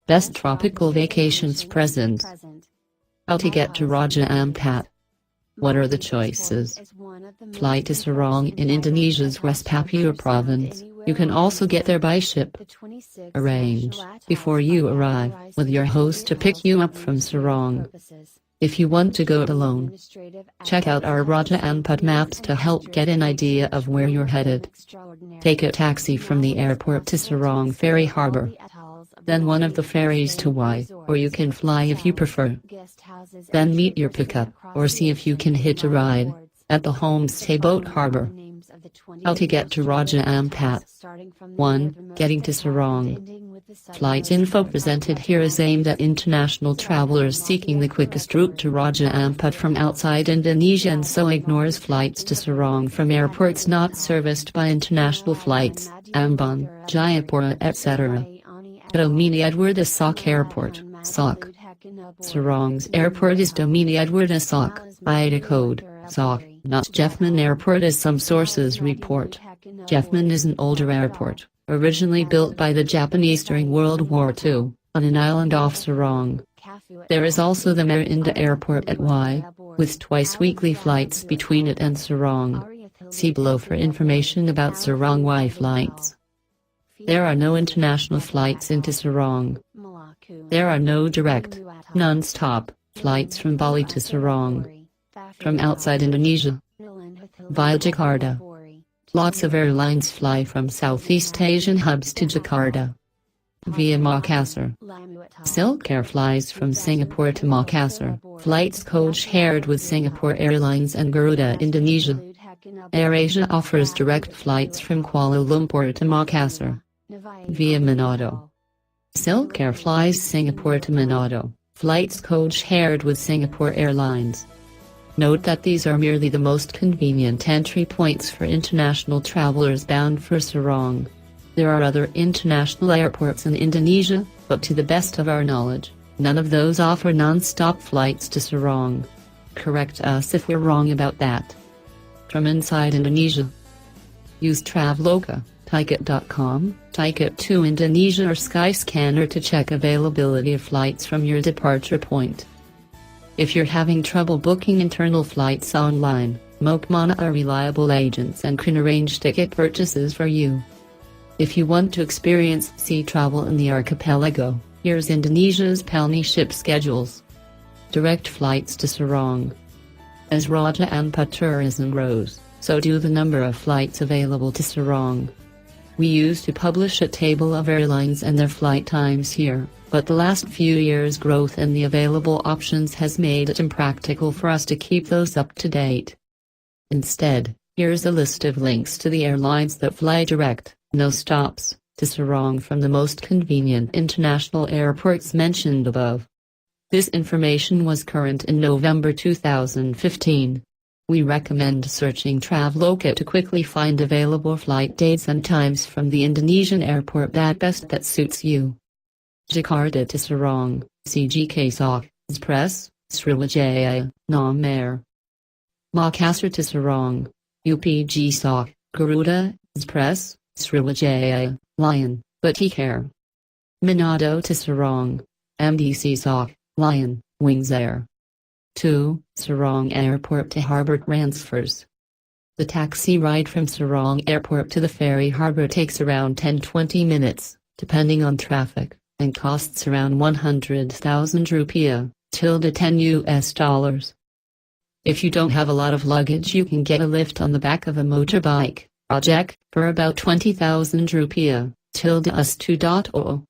Best tropical vacations present. How to get to Raja Ampat. What are the choices? Fly to Sorong in Indonesia's West Papua province. You can also get there by ship. Arrange, before you arrive, with your host to pick you up from Sorong. If you want to go it alone, check out our Raja Ampat maps to help get an idea of where you're headed. Take a taxi from the airport to Sorong Ferry Harbor. Then one of the ferries to Y, or you can fly if you prefer. Then meet your pickup, or see if you can hitch a ride, at the homestay boat harbor. How to get to Raja Ampat. 1. Getting to Sorong. Flight info presented here is aimed at international travelers seeking the quickest route to Raja Ampat from outside Indonesia and so ignores flights to Sorong from airports not serviced by international flights, Ambon, Jayapura etc. Domini Edward Asak Airport, SOC. Sorong's airport is Domini Edward Asak, Ida code, SOC, not Jeffman Airport as some sources report. Jeffman is an older airport, originally built by the Japanese during World War II, on an island off Sorong. There is also the Merinda Airport at Y, with twice weekly flights between it and Sorong. See below for information about Sorong Y flights. There are no international flights into Sorong. There are no direct, non-stop, flights from Bali to Sorong. From outside Indonesia, via Jakarta. Lots of airlines fly from Southeast Asian hubs to Jakarta. Via Makassar. Silk Air flies from Singapore to Makassar, flights co-shared with Singapore Airlines and Garuda Indonesia. AirAsia offers direct flights from Kuala Lumpur to Makassar. Via Manado. Silk Air flies Singapore to Manado, flights co-shared with Singapore Airlines. Note that these are merely the most convenient entry points for international travelers bound for Sorong. There are other international airports in Indonesia, but to the best of our knowledge, none of those offer non-stop flights to Sorong. Correct us if we're wrong about that. From inside Indonesia, use Traveloka, Ticket.com, Ticket to Indonesia or Skyscanner to check availability of flights from your departure point. If you're having trouble booking internal flights online, Mokmana are reliable agents and can arrange ticket purchases for you. If you want to experience sea travel in the archipelago, here's Indonesia's Pelni ship schedules. Direct flights to Sorong. As Raja Ampat tourism grows, so do the number of flights available to Sorong. We used to publish a table of airlines and their flight times here, but the last few years' growth in the available options has made it impractical for us to keep those up to date. Instead, here's a list of links to the airlines that fly direct, no stops, to Sorong from the most convenient international airports mentioned above. This information was current in November 2015. We recommend searching Traveloka to quickly find available flight dates and times from the Indonesian airport that suits you. Jakarta to Sorong, CGK SOC, Express, Sriwijaya, Nam Air. Makassar to Sorong, UPG SOC, Garuda, Express, Sriwijaya, Lion, Batik Air. Manado to Sorong, MDC SOC, Lion, Wings Air. 2. Sorong Airport to Harbor transfers. The taxi ride from Sorong Airport to the ferry harbor takes around 10-20 minutes, depending on traffic, and costs around 100,000 rupiah, $10 US. If you don't have a lot of luggage you can get a lift on the back of a motorbike, project, for about 20,000 rupiah, us 2.0.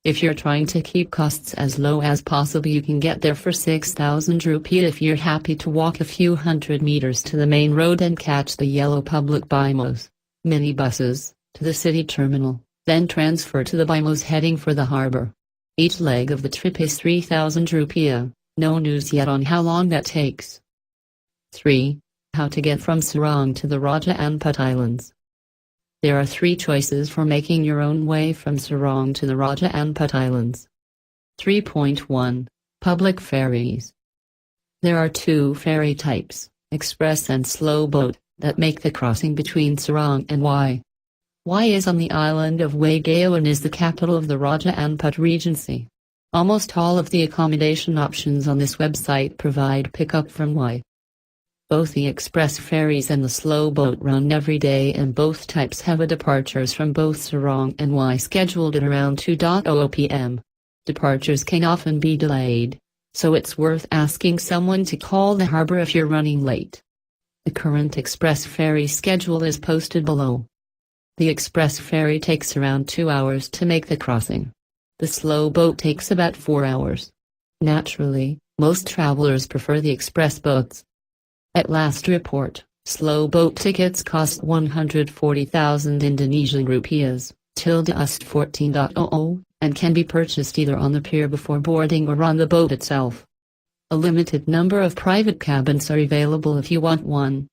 If you're trying to keep costs as low as possible you can get there for 6,000 rupiah if you're happy to walk a few hundred meters to the main road and catch the yellow public BIMOs, minibuses, to the city terminal, then transfer to the BIMOs heading for the harbor. Each leg of the trip is 3,000 rupiah, no news yet on how long that takes. 3. How to get from Sorong to the Raja Ampat Islands. There are 3 choices for making your own way from Sorong to the Raja Ampat Islands. 3.1. Public ferries. There are 2 ferry types, express and slow boat, that make the crossing between Sorong and Y. Y is on the island of Wageo and is the capital of the Raja Ampat Regency. Almost all of the accommodation options on this website provide pickup from Y. Both the express ferries and the slow boat run every day, and both types have a departures from both Sorong and Y scheduled at around 2:00 p.m. Departures can often be delayed, so it's worth asking someone to call the harbor if you're running late. The current express ferry schedule is posted below. The express ferry takes around 2 hours to make the crossing. The slow boat takes about 4 hours. Naturally, most travelers prefer the express boats. At last report, slow boat tickets cost 140,000 Indonesian rupiahs, ~14.00, and can be purchased either on the pier before boarding or on the boat itself. A limited number of private cabins are available if you want one.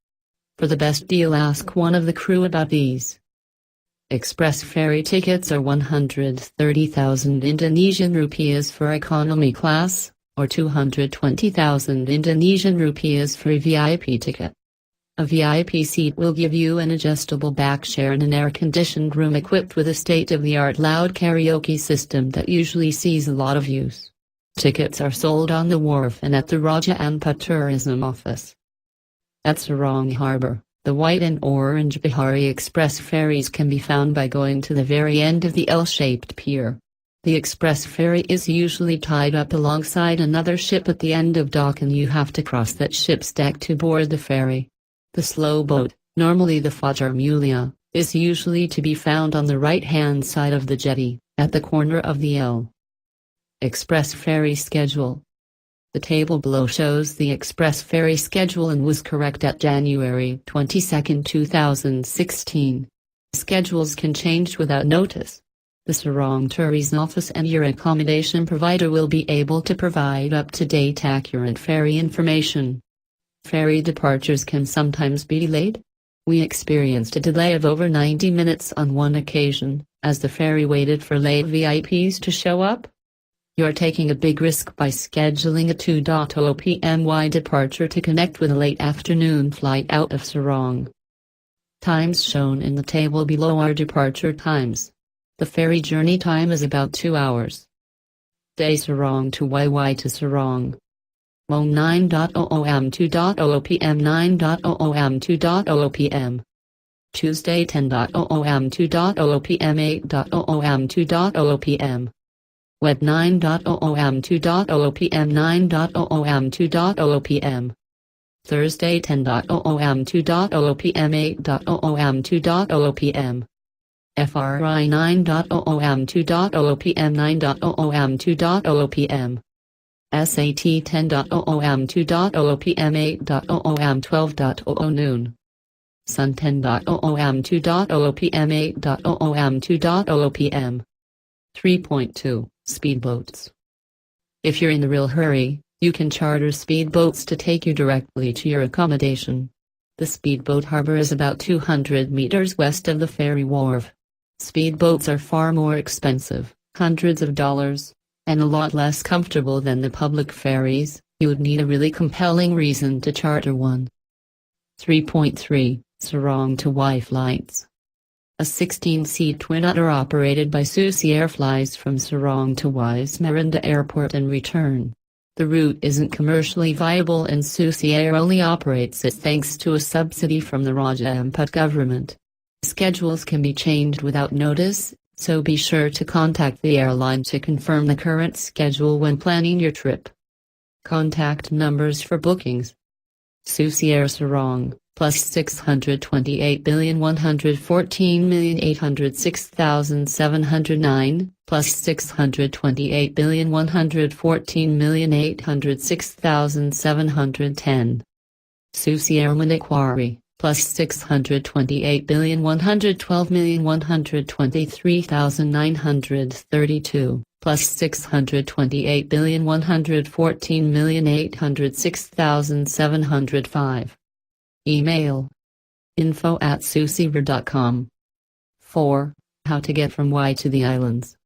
For the best deal, ask one of the crew about these. Express ferry tickets are 130,000 Indonesian rupiahs for economy class, or 220,000 Indonesian rupiahs for a VIP ticket. A VIP seat will give you an adjustable back chair and an air-conditioned room equipped with a state-of-the-art loud karaoke system that usually sees a lot of use. Tickets are sold on the wharf and at the Raja Ampat Tourism Office. At Sorong Harbor, the white and orange Bihari Express ferries can be found by going to the very end of the L-shaped pier. The express ferry is usually tied up alongside another ship at the end of dock, and you have to cross that ship's deck to board the ferry. The slow boat, normally the Fajar Mulia, is usually to be found on the right-hand side of the jetty, at the corner of the L. Express ferry schedule. The table below shows the express ferry schedule and was correct at January 22, 2016. Schedules can change without notice. The Sorong Tourism Office and your accommodation provider will be able to provide up-to-date accurate ferry information. Ferry departures can sometimes be delayed. We experienced a delay of over 90 minutes on one occasion, as the ferry waited for late VIPs to show up. You're taking a big risk by scheduling a 2:00 p.m. Y departure to connect with a late afternoon flight out of Sorong. Times shown in the table below are departure times. The ferry journey time is about 2 hours. Day Sorong to YY to Sorong. Mo 9:00 am 2:00 p.m. 9:00 am 2:00 p.m. Tuesday 10:00 am 2:00 p.m. 8:00 am 2:00 p.m. Wed 9:00 am 2:00 p.m. 9:00 am 2:00 p.m. Thursday 10:00 am 2:00 p.m. 8:00 am 2:00 p.m. FRI 9:00 am 2:00 p.m. 9:00 am 2:00 p.m. SAT 10:00 am 2:00 p.m. 8:00 am 12:00 noon. Sun 10:00 am 2:00 p.m. 8:00 am 2:00 p.m. 3.2 Speedboats. If you're in a real hurry, you can charter speedboats to take you directly to your accommodation. The speedboat harbor is about 200 meters west of the ferry wharf. Speedboats are far more expensive, hundreds of dollars, and a lot less comfortable than the public ferries. You would need a really compelling reason to charter one. 3.3 Sorong to Y flights. A 16-seat twin-otter operated by Susi Air flies from Sorong to Y's Merinda Airport and return. The route isn't commercially viable, and Susi Air only operates it thanks to a subsidy from the Raja Ampat government. Schedules can be changed without notice, so be sure to contact the airline to confirm the current schedule when planning your trip. Contact numbers for bookings. Susi Air Sorong, plus 628,114,806,709, plus 628,114,806,710. Susi Air Manokwari, plus 628,112,123,932, plus 628,114,806,705. Email info@susiver.com. 4. How to get from Y to the islands.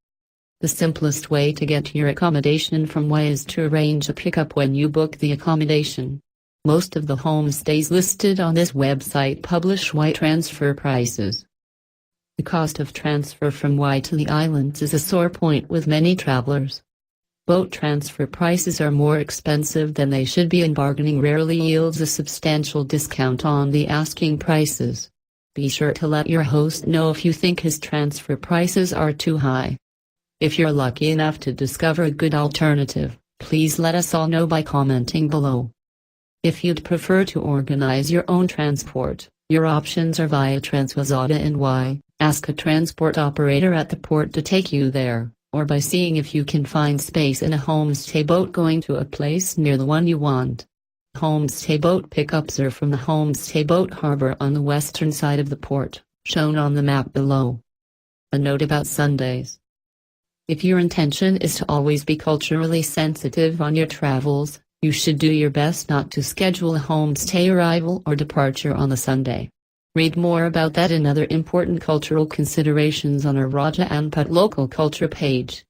The simplest way to get your accommodation from Y is to arrange a pickup when you book the accommodation. Most of the homestays listed on this website publish Y transfer prices. The cost of transfer from Y to the islands is a sore point with many travelers. Boat transfer prices are more expensive than they should be, and bargaining rarely yields a substantial discount on the asking prices. Be sure to let your host know if you think his transfer prices are too high. If you're lucky enough to discover a good alternative, please let us all know by commenting below. If you'd prefer to organize your own transport, your options are via Transwazada and Y. Ask a transport operator at the port to take you there, or by seeing if you can find space in a homestay boat going to a place near the one you want. Homestay boat pickups are from the homestay boat harbor on the western side of the port, shown on the map below. A note about Sundays. If your intention is to always be culturally sensitive on your travels, you should do your best not to schedule a homestay arrival or departure on a Sunday. Read more about that and other important cultural considerations on our Raja Ampat local culture page.